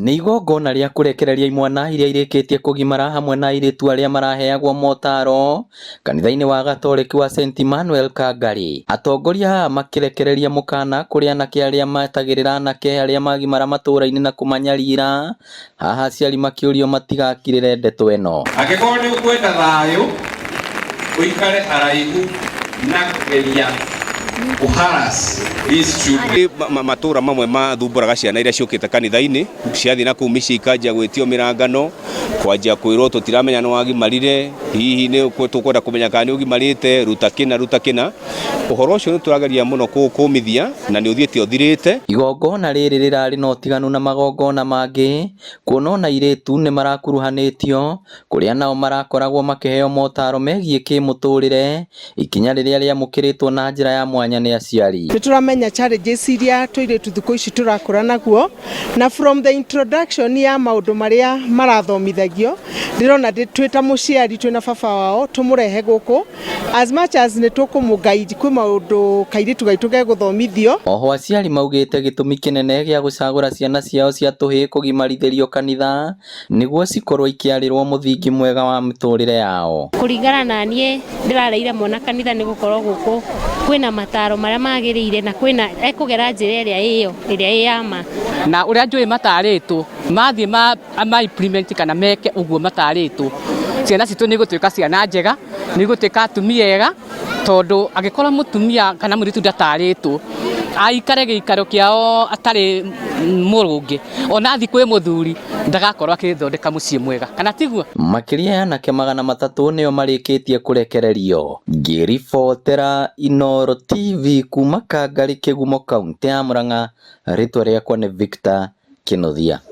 nĩ igongona rĩa kũrekereria imwana iria irĩkĩtie kũgimara hamwe na airĩtu arĩa maraheagwo motaro kanitha-inĩ wa Gatoreki wa St. Emmanuel Kangarĩ. Atongoria aya makĩrekereria mũkana kũrĩ anake arĩa matagĩrĩra anake arĩa magimara matũũra-inĩ na kũmanyariira, haha aciari makĩũrio matigakirĩre ndeto ĩno. Angĩkorwo nĩ ũkwenda thayũ, ũikare haraihu na kũgeria kuharas matũra mamwe mathumbũraga ciana iria ciũkĩte kanitha-inĩ, ciathiĩ na kũu mĩciĩ ikanjia gwĩtio mĩrangano, kwanjia kwĩrwo tũtiramenya nĩ wagimarire, hihi nĩ tũkwenda kũmenya kana nĩ ũgimarĩte, ruta kĩna. Ũhoro ũcio nĩ tũrageria mũno kũũmithia na nĩ ũthiĩte ũthirĩte. Igongona rĩrĩ rĩrarĩ na ũtiganu na magongona mangĩ, kuona ona airĩtu nĩ marakuruhanĩtio, kũrĩa nao marakoragwo makĩheo motaro megiĩ kĩmũtũrĩre, ikinya rĩrĩa rĩamũkĩrĩtwo na njĩra ya mwanya nĩ aciari. Nĩ tũramenya challenges iria tũirĩtu thikũ ici tũrakũra naguo, na from the introduction ya maũndũ marĩa marathomithagio, ndĩrona twĩ ta mũciari twĩ na baba wao tũmũrehe gũkũ as much as nĩ tũkũmũguide kwĩ maũndũ kairĩtu gaitũ gegũthomithio. Oho aciari maugĩte gĩtũmi kĩnene gĩa gũcagũra ciana ciao cia tũhĩĩ kũgimarithĩrio kanitha nĩguo cikorwo ikĩarĩrwo mũthingi mwega wa mĩtũrĩre yao. Kũringana na niĩ ndĩrareire mwana kanitha nĩ gũkorwo gũkũ kwĩna mataro marĩa magĩrĩire na kwĩna ekũgera njĩra ĩrĩa ĩĩ yama. Na ũrĩa njũĩ matarĩtwo mathiĩ ma implement kana meke ũguo matarĩtwo, ciana citũ nĩ gũtuĩka ciana njega, nĩ gũtuĩka atumia ega, tondũ angĩkorwo mũtumia kana mũirĩtu ndatarĩtwo aikare gĩikaro kĩao atarĩ mũrũngi, ona athi kwĩ mũthuri ndagakorwo akĩthondeka mũciĩ mwega, kana tiguo. Makĩria ya anake 300 nĩo marĩkĩtie kũrekererio. Ngĩribotera Inooro TV kuma Kangarĩ Kĩgumo, kaunti ya Murang'a, rĩtwa rĩakwa nĩ Victor Kĩnuthia.